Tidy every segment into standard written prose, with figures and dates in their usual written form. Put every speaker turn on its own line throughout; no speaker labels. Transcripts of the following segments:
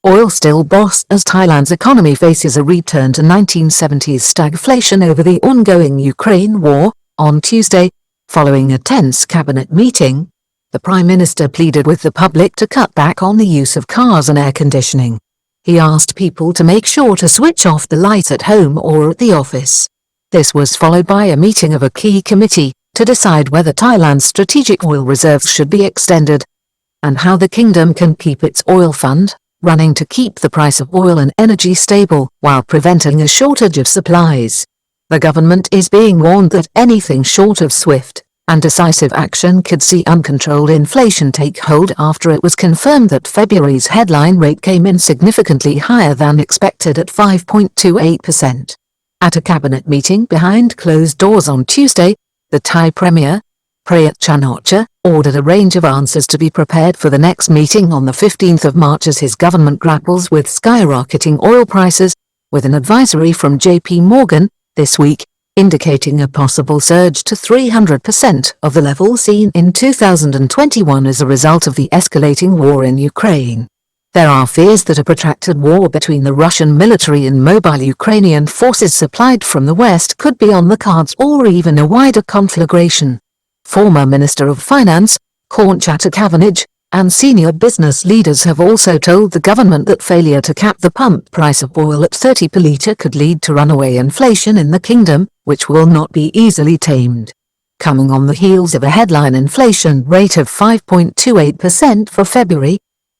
Oil still boss as Thailand's economy faces a return to 1970s stagflation over the ongoing Ukraine war. On Tuesday, following a tense cabinet meeting, the Prime Minister pleaded with the public to cut back on the use of cars and air conditioning. He asked people to make sure to switch off the light at home or at the office. This was followed by a meeting of a key committee to decide whether Thailand's strategic oil reserves should be extended and how the kingdom can keep its oil fund running to keep the price of oil and energy stable while preventing a shortage of supplies. The government is being warned that anything short of swift and decisive action could see uncontrolled inflation take hold after it was confirmed that February's headline rate came in significantly higher than expected at 5.28%. At a cabinet meeting behind closed doors on Tuesday, the Thai Premier, Prayut Chan-o-cha, ordered a range of answers to be prepared for the next meeting on the 15th of March as his government grapples with skyrocketing oil prices, with an advisory from JP Morgan this week indicating a possible surge to 300% of the level seen in 2021 as a result of the escalating war in Ukraine. There are fears that a protracted war between the Russian military and mobile Ukrainian forces supplied from the West could be on the cards, or even a wider conflagration. Former Minister of Finance, Khorn Chattakavanage, and senior business leaders have also told the government that failure to cap the pump price of oil at 30 per litre could lead to runaway inflation in the kingdom, which will not be easily tamed. Coming on the heels of a headline inflation rate of 5.28% for February,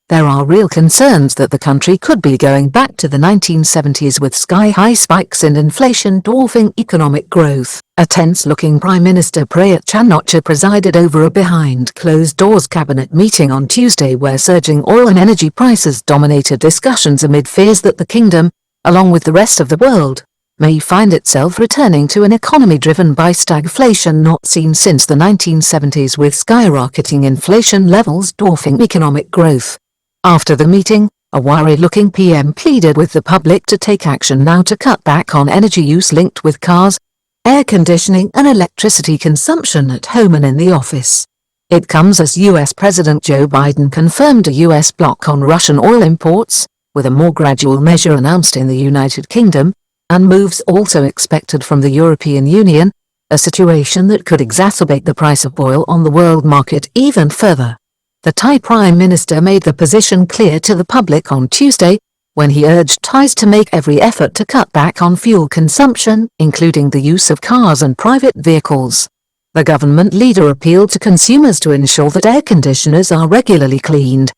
there are real concerns that the country could be going back to the 1970s with sky-high spikes in inflation dwarfing economic growth. A tense-looking Prime Minister Prayut Chan-o-cha presided over a behind-closed-doors cabinet meeting on Tuesday where surging oil and energy prices dominated discussions amid fears that the kingdom, along with the rest of the world, may find itself returning to an economy driven by stagflation not seen since the 1970s, with skyrocketing inflation levels dwarfing economic growth. After the meeting, a worried-looking PM pleaded with the public to take action now to cut back on energy use linked with cars, air conditioning and electricity consumption at home and in the office. It comes as US President Joe Biden confirmed a US block on Russian oil imports, with a more gradual measure announced in the United Kingdom, and moves also expected from the European Union, a situation that could exacerbate the price of oil on the world market even further. The Thai Prime Minister made the position clear to the public on Tuesday, when he urged Thais to make every effort to cut back on fuel consumption, including the use of cars and private vehicles. The government leader appealed to consumers to ensure that air conditioners are regularly cleaned,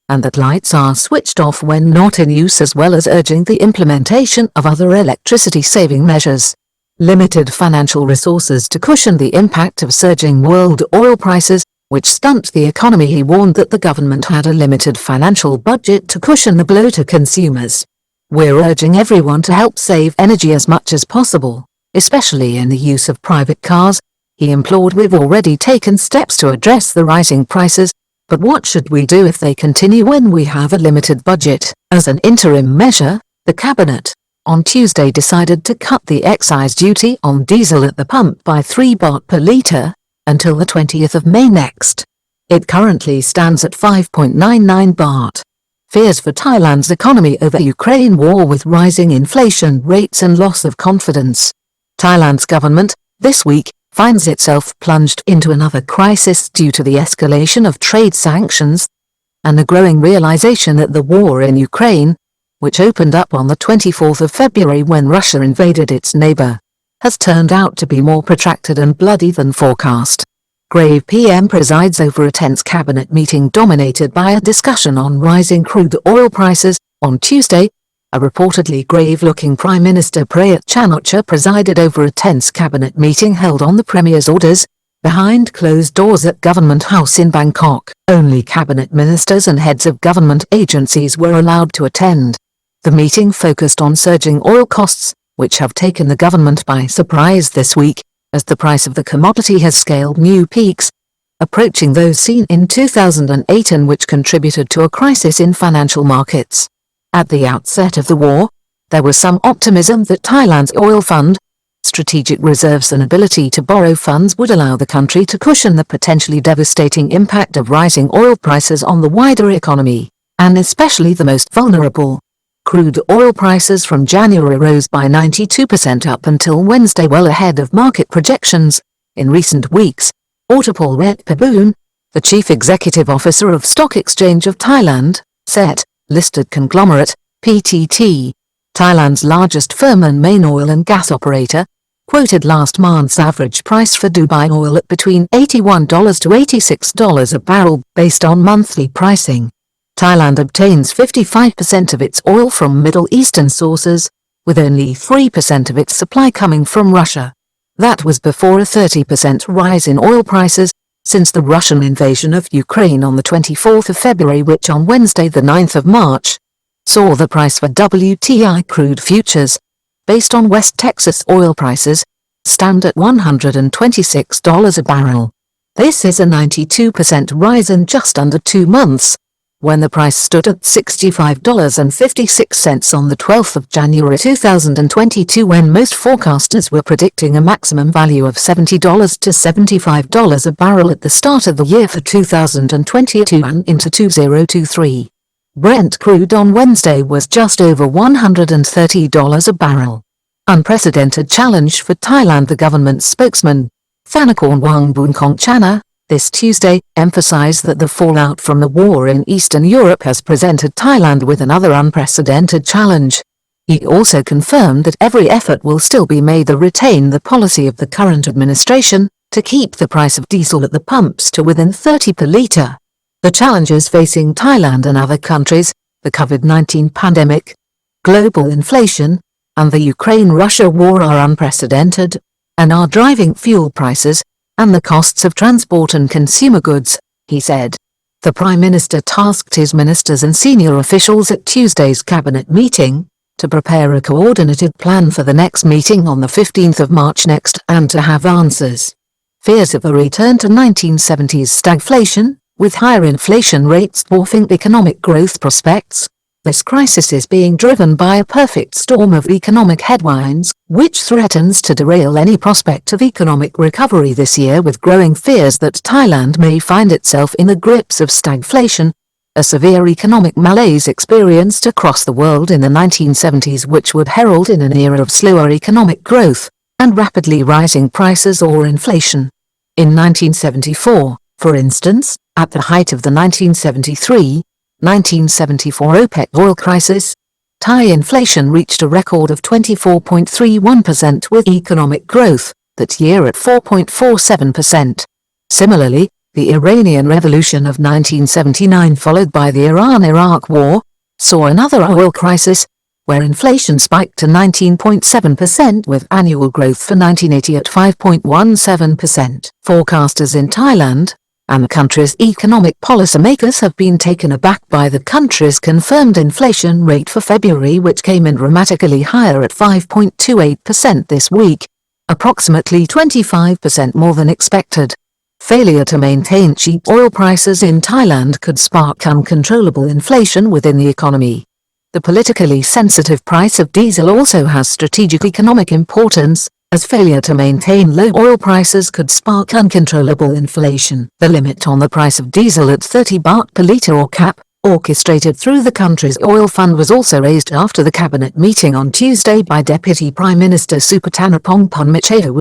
and that lights are switched off when not in use, as well as urging the implementation of other electricity-saving measures. Limited financial resources to cushion the impact of surging world oil prices, which stunt the economy. He warned that the government had a limited financial budget to cushion the blow to consumers. "We're urging everyone to help save energy as much as possible, especially in the use of private cars," he implored. "We've already taken steps to address the rising prices, but what should we do if they continue when we have a limited budget?" As an interim measure, the cabinet, on Tuesday, decided to cut the excise duty on diesel at the pump by 3 baht per litre, until the 20th of May next. It currently stands at 5.99 baht. Fears for Thailand's economy over Ukraine war, with rising inflation rates and loss of confidence. Thailand's government, this week, finds itself plunged into another crisis due to the escalation of trade sanctions and the growing realization that the war in Ukraine, which opened up on the 24th of February when Russia invaded its neighbor, has turned out to be more protracted and bloody than forecast. Grave PM presides over a tense cabinet meeting dominated by a discussion on rising crude oil prices. On Tuesday, a reportedly grave-looking Prime Minister Prayut Chan-o-cha presided over a tense cabinet meeting held on the Premier's orders, behind closed doors at Government House in Bangkok. Only cabinet ministers and heads of government agencies were allowed to attend. The meeting focused on surging oil costs, which have taken the government by surprise this week, as the price of the commodity has scaled new peaks, approaching those seen in 2008 and which contributed to a crisis in financial markets. At the outset of the war, there was some optimism that Thailand's oil fund, strategic reserves and ability to borrow funds would allow the country to cushion the potentially devastating impact of rising oil prices on the wider economy. and especially the most vulnerable. Crude oil prices from January rose by 92% up until Wednesday, well ahead of market projections. In recent weeks, Otapol Ratpaboon, the chief executive officer of Stock Exchange of Thailand, said, listed conglomerate, PTT, Thailand's largest firm and main oil and gas operator, quoted last month's average price for Dubai oil at between $81 to $86 a barrel based on monthly pricing. Thailand obtains 55% of its oil from Middle Eastern sources, with only 3% of its supply coming from Russia. That was before a 30% rise in oil prices since the Russian invasion of Ukraine on the 24th of February, which on Wednesday the 9th of March, saw the price for WTI crude futures, based on West Texas oil prices, stand at $126 a barrel. This is a 92% rise in just under 2 months, when the price stood at $65.56 on the 12th of January 2022, when most forecasters were predicting a maximum value of $70 to $75 a barrel at the start of the year for 2022 and into 2023. Brent crude on Wednesday was just over $130 a barrel. Unprecedented challenge for Thailand. The government spokesman, Thanakorn Wangboonkhongchana, this Tuesday, emphasized that the fallout from the war in Eastern Europe has presented Thailand with another unprecedented challenge. He also confirmed that every effort will still be made to retain the policy of the current administration to keep the price of diesel at the pumps to within 30 per litre. The challenges facing Thailand and other countries, the COVID-19 pandemic, global inflation, and the Ukraine-Russia war are unprecedented, and are driving fuel prices and the costs of transport and consumer goods, he said. The Prime Minister tasked his ministers and senior officials at Tuesday's cabinet meeting to prepare a coordinated plan for the next meeting on the 15th of March next and to have answers. Fears of a return to 1970s stagflation, with higher inflation rates dwarfing economic growth prospects. This crisis is being driven by a perfect storm of economic headwinds, which threatens to derail any prospect of economic recovery this year, with growing fears that Thailand may find itself in the grips of stagflation, a severe economic malaise experienced across the world in the 1970s, which would herald in an era of slower economic growth and rapidly rising prices or inflation. In 1974, for instance, at the height of the 1974 OPEC oil crisis, Thai inflation reached a record of 24.31%, with economic growth that year at 4.47%. Similarly, the Iranian Revolution of 1979, followed by the Iran-Iraq War, saw another oil crisis, where inflation spiked to 19.7%, with annual growth for 1980 at 5.17%. Forecasters in Thailand and the country's economic policymakers have been taken aback by the country's confirmed inflation rate for February, which came in dramatically higher at 5.28% this week, approximately 25% more than expected. Failure to maintain cheap oil prices in Thailand could spark uncontrollable inflation within the economy. The politically sensitive price of diesel also has strategic economic importance, as failure to maintain low oil prices could spark uncontrollable inflation. The limit on the price of diesel at 30 baht per litre, or cap, orchestrated through the country's oil fund, was also raised after the cabinet meeting on Tuesday by Deputy Prime Minister Supathanapong Phonmachai,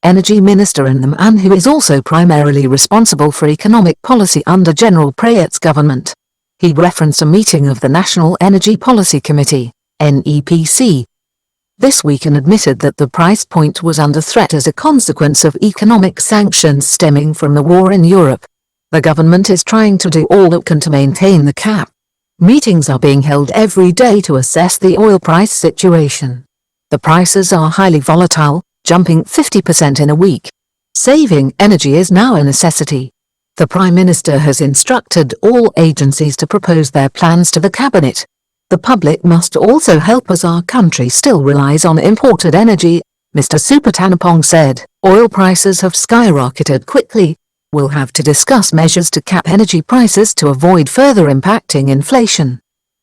Energy Minister, and the man who is also primarily responsible for economic policy under General Prayut's government. He referenced a meeting of the National Energy Policy Committee, NEPC, this week, and admitted that the price point was under threat as a consequence of economic sanctions stemming from the war in Europe. The government is trying to do all it can to maintain the cap. Meetings are being held every day to assess the oil price situation. The prices are highly volatile, jumping 50% in a week. Saving energy is now a necessity. The Prime Minister has instructed all agencies to propose their plans to the cabinet. The public must also help, as our country still relies on imported energy, Mr. Supathanapong said. Oil prices have skyrocketed quickly. We'll have to discuss measures to cap energy prices to avoid further impacting inflation.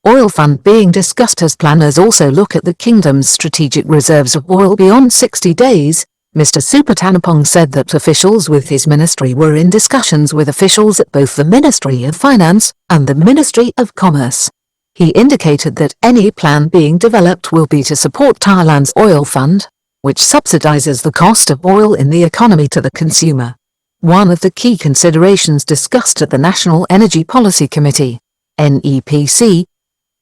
Oil fund being discussed as planners also look at the kingdom's strategic reserves of oil beyond 60 days, Mr. Supatanapong said that officials with his ministry were in discussions with officials at both the Ministry of Finance and the Ministry of Commerce. He indicated that any plan being developed will be to support Thailand's oil fund, which subsidizes the cost of oil in the economy to the consumer. One of the key considerations discussed at the National Energy Policy Committee (NEPC)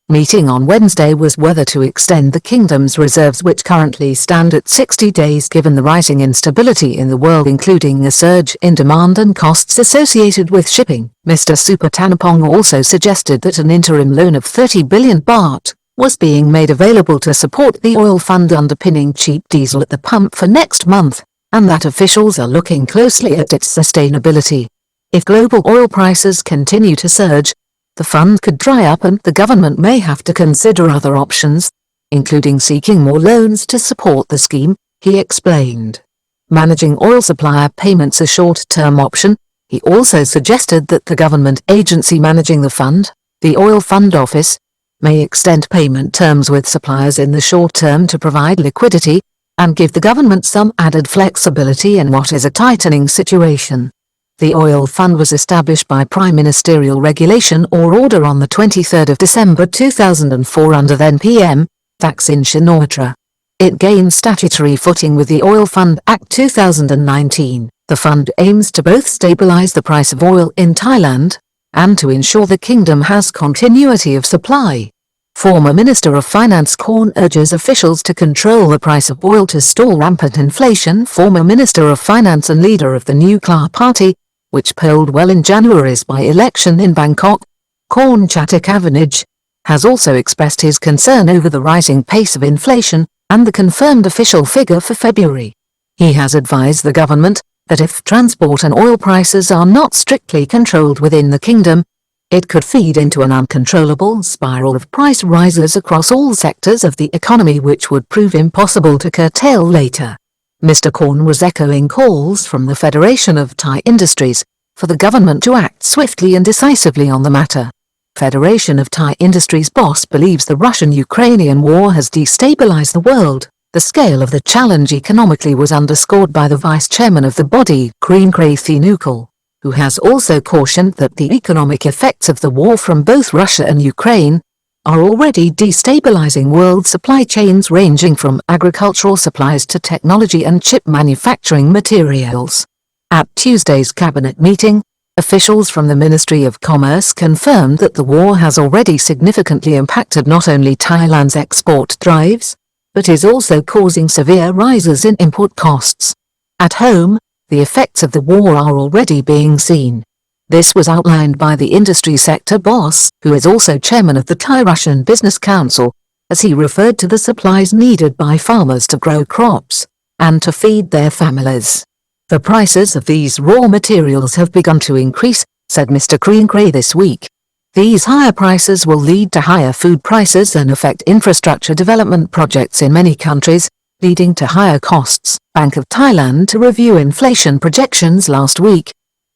meeting on Wednesday was whether to extend the kingdom's reserves, which currently stand at 60 days given the rising instability in the world, including a surge in demand and costs associated with shipping. Mr. Supatanapong also suggested that an interim loan of 30 billion baht was being made available to support the oil fund underpinning cheap diesel at the pump for next month, and that officials are looking closely at its sustainability. If global oil prices continue to surge, the fund could dry up and the government may have to consider other options, including seeking more loans to support the scheme, he explained. Managing oil supplier payments a short-term option. He also suggested that the government agency managing the fund, the Oil Fund Office, may extend payment terms with suppliers in the short term to provide liquidity and give the government some added flexibility in what is a tightening situation. The oil fund was established by Prime Ministerial Regulation or Order on the 23rd of December 2004 under then PM, Thaksin Shinawatra. It gained statutory footing with the Oil Fund Act 2019. The fund aims to both stabilize the price of oil in Thailand and to ensure the kingdom has continuity of supply. Former Minister of Finance Korn urges officials to control the price of oil to stall rampant inflation. Former Minister of Finance and leader of the Nuclear Party, which polled well in January's by-election in Bangkok, Korn Chattakavanij, has also expressed his concern over the rising pace of inflation and the confirmed official figure for February. He has advised the government that if transport and oil prices are not strictly controlled within the kingdom, it could feed into an uncontrollable spiral of price rises across all sectors of the economy, which would prove impossible to curtail later. Mr. Korn was echoing calls from the Federation of Thai Industries for the government to act swiftly and decisively on the matter. Federation of Thai Industries boss believes the Russian-Ukrainian war has destabilized the world. The scale of the challenge economically was underscored by the vice chairman of the body, Kriengkrai Thinukul, who has also cautioned that the economic effects of the war from both Russia and Ukraine are already destabilizing world supply chains ranging from agricultural supplies to technology and chip manufacturing materials. At Tuesday's cabinet meeting, officials from the Ministry of Commerce confirmed that the war has already significantly impacted not only Thailand's export drives, but is also causing severe rises in import costs. At home, the effects of the war are already being seen. This was outlined by the industry sector boss, who is also chairman of the Thai-Russian Business Council, as he referred to the supplies needed by farmers to grow crops and to feed their families. The prices of these raw materials have begun to increase, said Mr. Kriengkrai this week. These higher prices will lead to higher food prices and affect infrastructure development projects in many countries, leading to higher costs. Bank of Thailand to review inflation projections last week.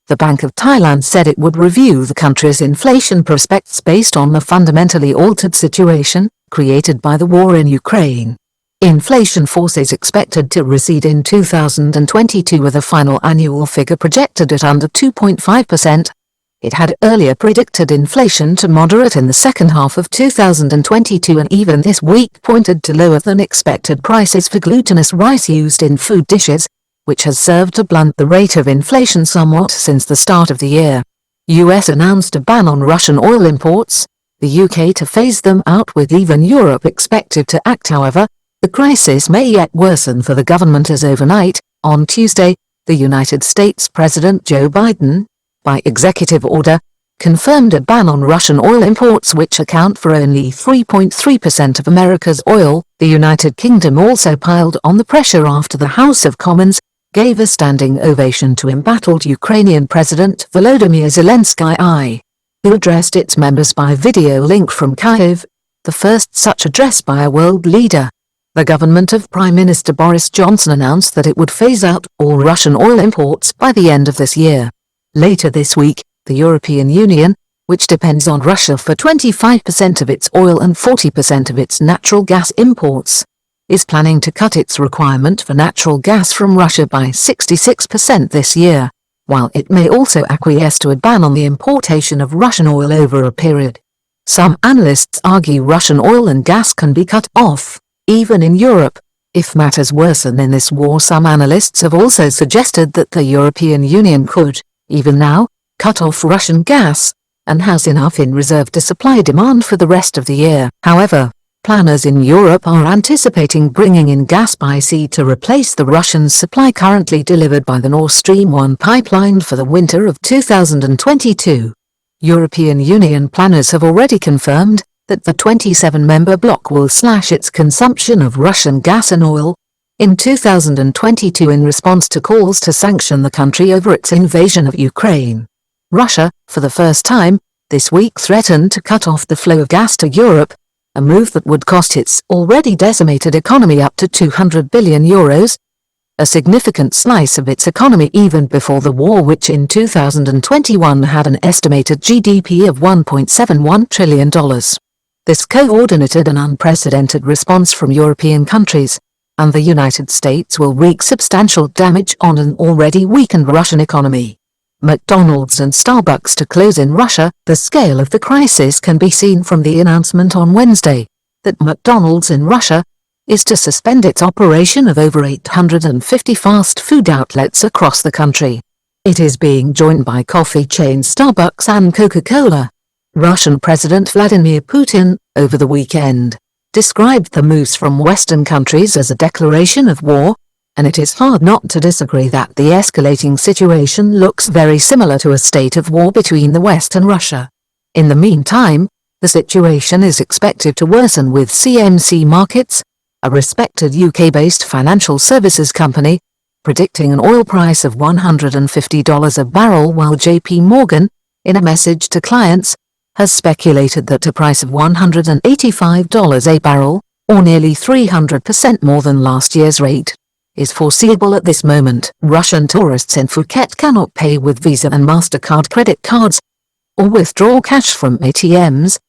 The Bank of Thailand said it would review the country's inflation prospects based on the fundamentally altered situation created by the war in Ukraine. Inflation force is expected to recede in 2022 with a final annual figure projected at under 2.5%. It had earlier predicted inflation to moderate in the second half of 2022 and even this week pointed to lower than expected prices for glutinous rice used in food dishes, which has served to blunt the rate of inflation somewhat since the start of the year. US announced a ban on Russian oil imports, the UK to phase them out with even Europe expected to act. However, the crisis may yet worsen for the government as overnight, on Tuesday, the United States President Joe Biden, by executive order, confirmed a ban on Russian oil imports which account for only 3.3% of America's oil. The United Kingdom also piled on the pressure after the House of Commons gave a standing ovation to embattled Ukrainian President Volodymyr Zelensky, who addressed its members by video link from Kyiv, the first such address by a world leader. The government of Prime Minister Boris Johnson announced that it would phase out all Russian oil imports by the end of this year. Later this week, the European Union, which depends on Russia for 25% of its oil and 40% of its natural gas imports, is planning to cut its requirement for natural gas from Russia by 66% this year, while it may also acquiesce to a ban on the importation of Russian oil over a period. Some analysts argue Russian oil and gas can be cut off, even in Europe, if matters worsen in this war. Some analysts have also suggested that the European Union could, even now, cut off Russian gas, and has enough in reserve to supply demand for the rest of the year. However, planners in Europe are anticipating bringing in gas by sea to replace the Russian supply currently delivered by the Nord Stream 1 pipeline for the winter of 2022. European Union planners have already confirmed that the 27-member bloc will slash its consumption of Russian gas and oil in 2022 in response to calls to sanction the country over its invasion of Ukraine. Russia, for the first time, this week threatened to cut off the flow of gas to Europe, a move that would cost its already decimated economy up to €200 billion, a significant slice of its economy even before the war, which in 2021 had an estimated GDP of $1.71 trillion. This coordinated and unprecedented response from European countries and the United States will wreak substantial damage on an already weakened Russian economy. McDonald's and Starbucks to close in Russia. The scale of the crisis can be seen from the announcement on Wednesday that McDonald's in Russia is to suspend its operation of over 850 fast food outlets across the country. It is being joined by coffee chain Starbucks and Coca-Cola. Russian President Vladimir Putin, over the weekend, described the moves from Western countries as a declaration of war, and it is hard not to disagree that the escalating situation looks very similar to a state of war between the West and Russia. In the meantime, the situation is expected to worsen, with CMC Markets, a respected UK-based financial services company, predicting an oil price of $150 a barrel, while JP Morgan, in a message to clients, has speculated that a price of $185 a barrel, or nearly 300% more than last year's rate, is foreseeable at this moment. Russian tourists in Phuket cannot pay with Visa and MasterCard credit cards or withdraw cash from ATMs.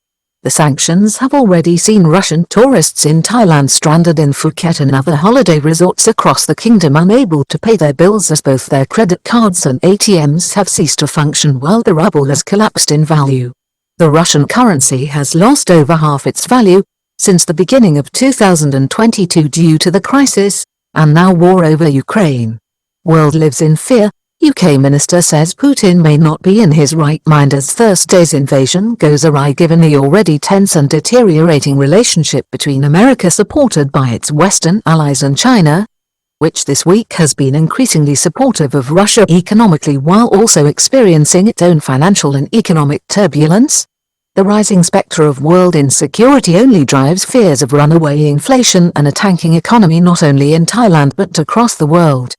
The sanctions have already seen Russian tourists in Thailand stranded in Phuket and other holiday resorts across the kingdom unable to pay their bills, as both their credit cards and ATMs have ceased to function while the ruble has collapsed in value. The Russian currency has lost over half its value since the beginning of 2022 due to the crisis and now war over Ukraine. World lives in fear, UK minister says Putin may not be in his right mind as Thursday's invasion goes awry, given the already tense and deteriorating relationship between America, supported by its Western allies, and China, which this week has been increasingly supportive of Russia economically while also experiencing its own financial and economic turbulence. The rising spectre of world insecurity only drives fears of runaway inflation and a tanking economy not only in Thailand but across the world.